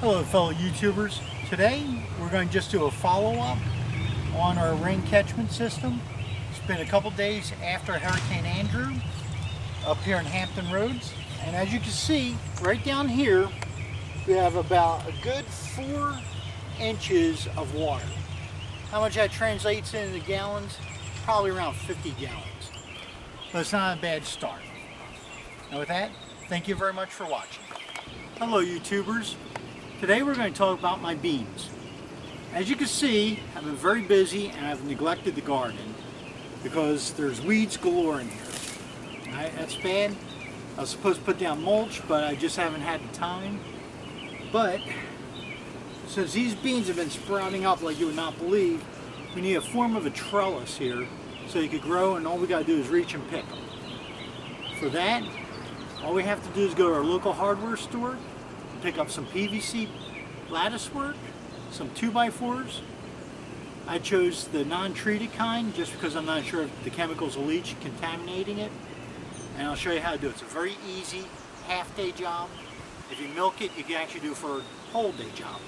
Hello fellow YouTubers. Today we're going to just do a follow-up on our rain catchment system. It's been a couple days after Hurricane Andrew up here in Hampton Roads, and as you can see right down here we have about a good 4 inches of water. How much that translates into gallons? Probably around 50 gallons. But it's not a bad start. And with that, thank you very much for watching. Hello YouTubers. Today we're going to talk about my beans. As you can see, I've been very busy and I've neglected the garden because there's weeds galore in here. Alright, that's bad. I was supposed to put down mulch, but I just haven't had the time. But since these beans have been sprouting up like you would not believe, we need a form of a trellis here so you could grow, and all we got to do is reach and pick them. For that, all we have to do is go to our local hardware store, pick up some PVC lattice work, some 2x4s. I chose the non-treated kind just because I'm not sure if the chemicals will leach, contaminating it. And I'll show you how to do it. It's a very easy half-day job. If you milk it, you can actually do it for a whole-day job.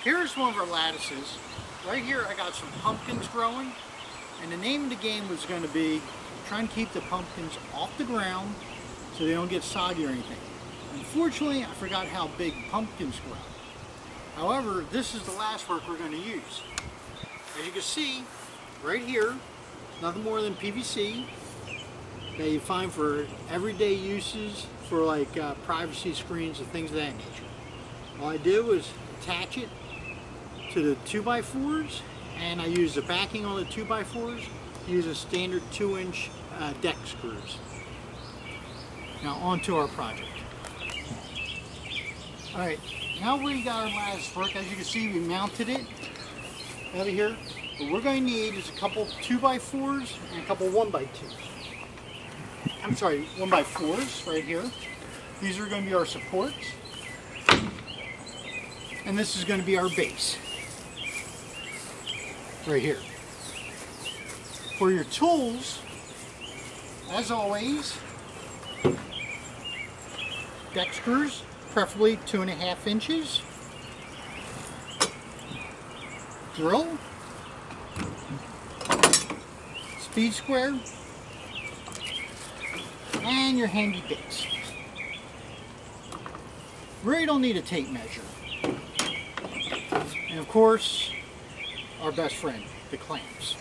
Here's one of our lattices. Right here I got some pumpkins growing, and the name of the game was going to be trying to keep the pumpkins off the ground so they don't get soggy or anything. Unfortunately, I forgot how big pumpkins grow. However, this is the lattice work we're going to use. As you can see, right here, nothing more than PVC that you find for everyday uses for like privacy screens and things of that nature. All I did was attach it to the 2x4s, and I used the backing on the 2x4s to use a standard 2-inch deck screws. Now onto our project. Alright, now we got our lattice work. As you can see, we mounted it out of here. What we're going to need is a couple 2x4s and a couple 1x2s. I'm sorry, 1x4s right here. These are going to be our supports. And this is going to be our base. Right here. For your tools, as always, deck screws, preferably 2.5 inches. Drill. Speed square. And your handy bits. Really don't need a tape measure. And of course, our best friend, the clamps.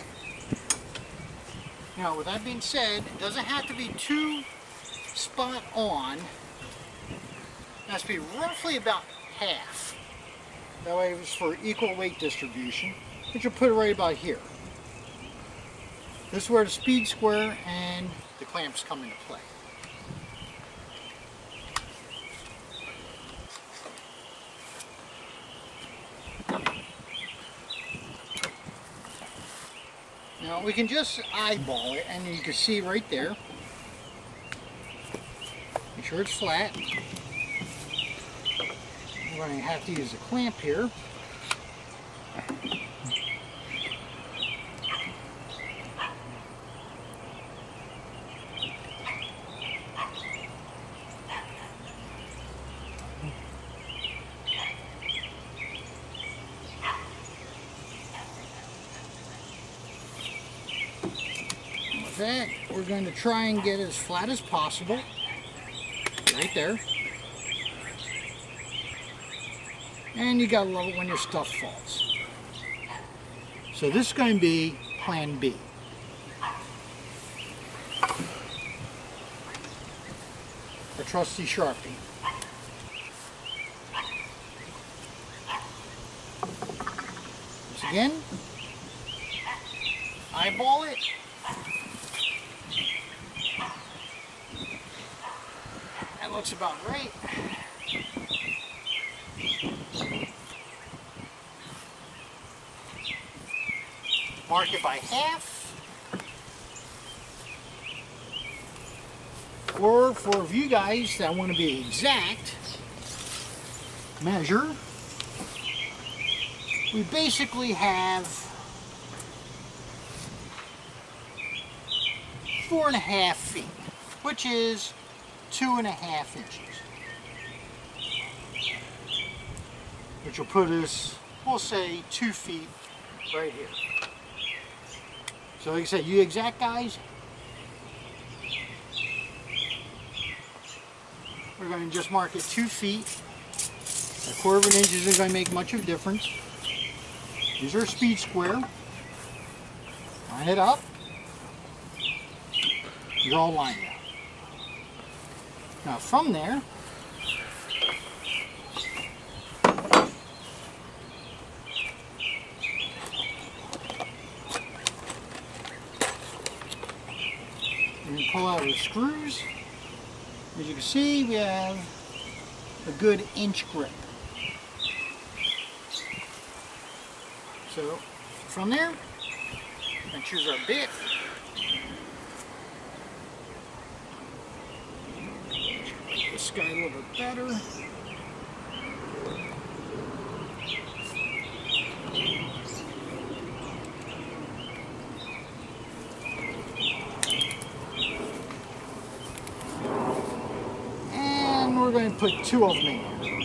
Now, with that being said, it doesn't have to be too spot on. It has to be roughly about half. That way it's for equal weight distribution. But you'll put it right about here. This is where the speed square and the clamps come into play. Now we can just eyeball it, and you can see right there. Make sure it's flat. We're going to have to use a clamp here. That we're going to try and get as flat as possible right there, and you gotta love it when your stuff falls. So this is going to be plan B. A trusty Sharpie. Once again, eyeball it. Looks about right. Mark it by half. Or for you guys that want to be exact, measure. We basically have 4.5 feet, which is 2.5 inches. which will put us, we'll say 2 feet right here. So like I said, you exact guys, we're going to just mark it 2 feet. A quarter of an inch isn't going to make much of a difference. Use our speed square. Line it up. Draw a line down. Now from there, we pull out our screws. As you can see, we have a good inch grip. So from there, we're going to choose our bit. Make this guy a little bit better. And we're going to put 2 of them in here.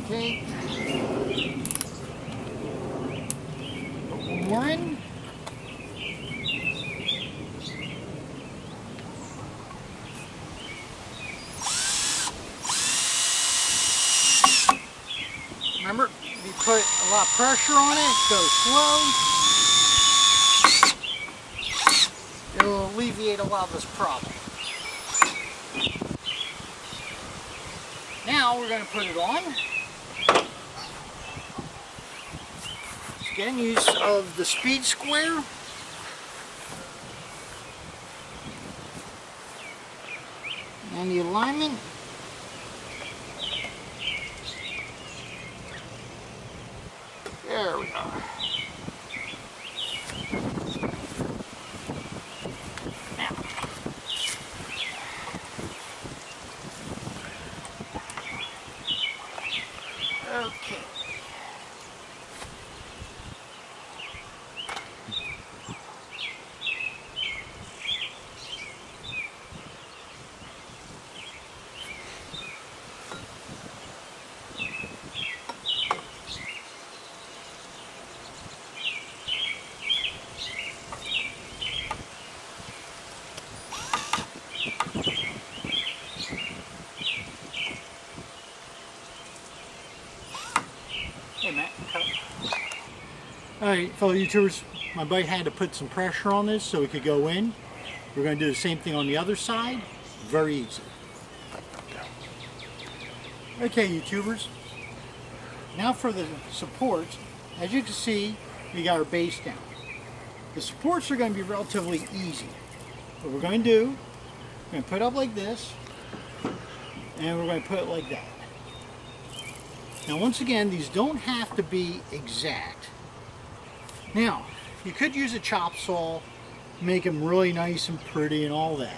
Okay. Put 1 more in. Remember, if you put a lot of pressure on it, go slow. It'll alleviate a lot of this problem. Now we're going to put it on. Again, use of the speed square. And the alignment. There we are. Now, okay. Hey Matt, cut. Alright, fellow YouTubers, my buddy had to put some pressure on this so it could go in. We're going to do the same thing on the other side. Very easy. Okay, YouTubers. Now for the supports. As you can see, we got our base down. The supports are going to be relatively easy. What we're going to do, we're going to put it up like this, and we're going to put it like that. Now once again, these don't have to be exact. Now, you could use a chop saw, make them really nice and pretty and all that.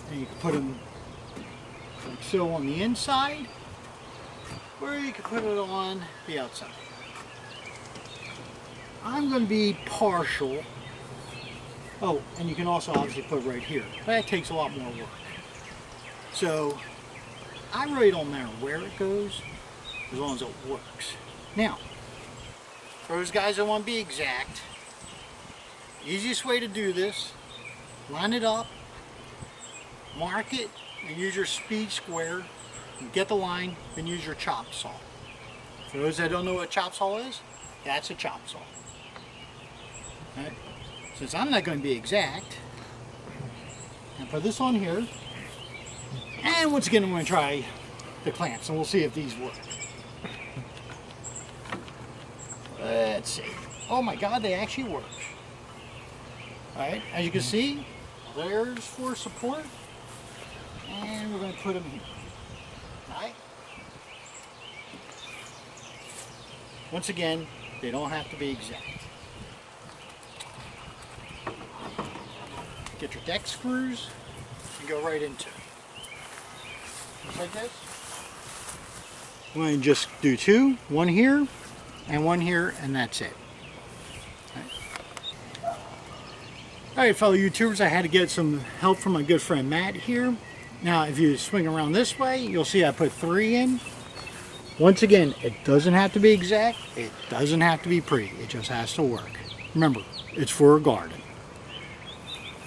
And you can put them like so on the inside, or you can put it on the outside. I'm going to be partial. Oh, and you can also obviously put it right here. That takes a lot more work. So, I really don't matter where it goes, as long as it works. Now, for those guys that want to be exact, easiest way to do this, line it up, mark it, and use your speed square, and get the line, then use your chop saw. For those that don't know what a chop saw is, that's a chop saw. Right? Since I'm not going to be exact, I'll put this on here. And once again, I'm going to try the clamps, and we'll see if these work. Let's see. Oh my God, they actually work. Alright, as you can see, there's for support. And we're going to put them here. Alright. Once again, they don't have to be exact. Get your deck screws and go right into it. Just like this. I'm going to just do 2, 1 here and one here, and that's it. Alright, fellow YouTubers, I had to get some help from my good friend Matt here. Now, if you swing around this way, you'll see I put 3 in. Once again, it doesn't have to be exact. It doesn't have to be pretty. It just has to work. Remember, it's for a garden.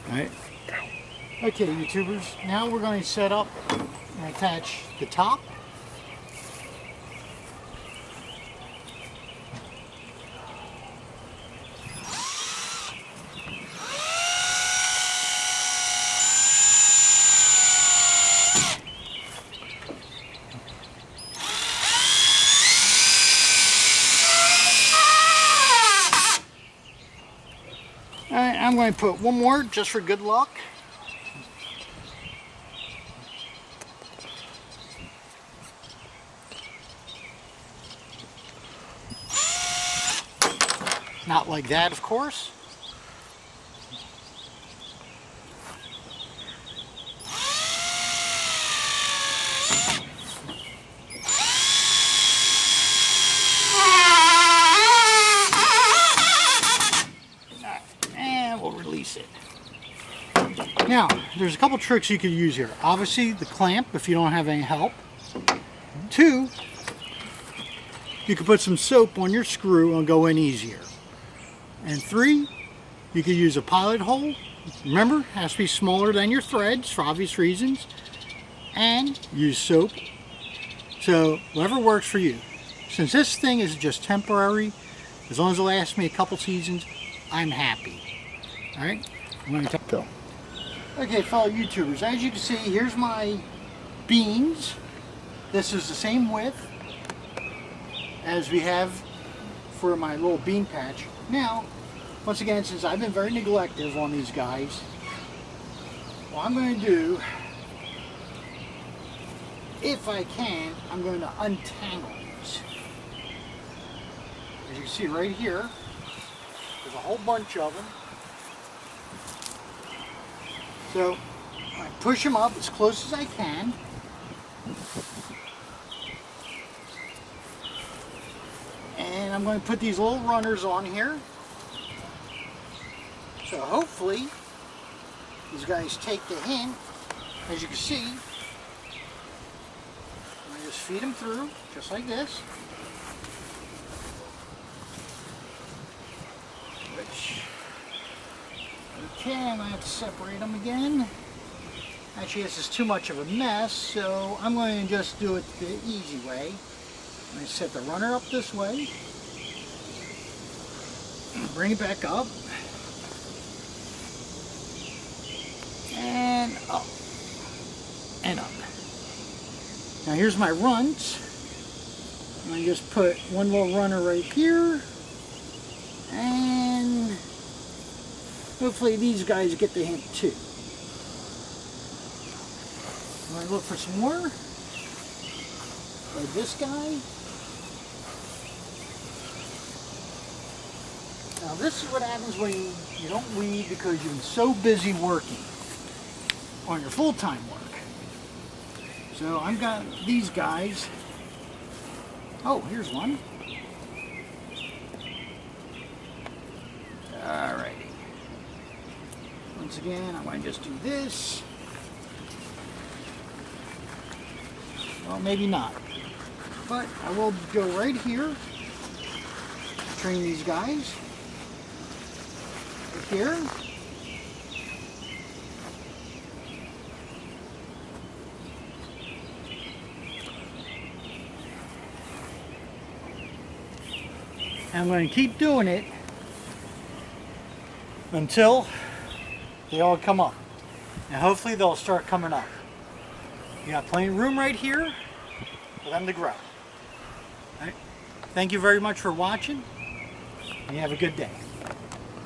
Alright? Okay, YouTubers, now we're going to set up and attach the top. Alright, I'm going to put one more just for good luck. Not like that, of course. And we'll release it. Now, there's a couple tricks you could use here. Obviously, the clamp if you don't have any help. 2, you could put some soap on your screw and go in easier. And 3, you could use a pilot hole. Remember, it has to be smaller than your threads for obvious reasons. And use soap. So, whatever works for you. Since this thing is just temporary, as long as it lasts me a couple seasons, I'm happy. Alright? I'm going to go. Okay, fellow YouTubers, as you can see, here's my beans. This is the same width as we have for my little bean patch. Now, once again, since I've been very neglective on these guys, what I'm going to do, if I can, I'm going to untangle these. As you can see right here, there's a whole bunch of them. So, I push them up as close as I can. And I'm going to put these little runners on here. So hopefully these guys take the hint. As you can see, I just feed them through just like this. Which, okay, I'm going to have to separate them again. Actually, this is too much of a mess, so I'm going to just do it the easy way. I'm going to set the runner up this way. Bring it back up. And up. And up. Now here's my runs. I'm going to just put one little runner right here. And hopefully these guys get the hint too. I'm going to look for some more. Like this guy. Now this is what happens when you don't weed because you've been so busy working on your full-time work. So I've got these guys. Oh, here's one. Alrighty. Once again, I'm going to just do this. Well, maybe not. But I will go right here. Train these guys. Right here. And I'm going to keep doing it until they all come up. And hopefully they'll start coming up. You got plenty of room right here for them to grow. All right. Thank you very much for watching, and you have a good day.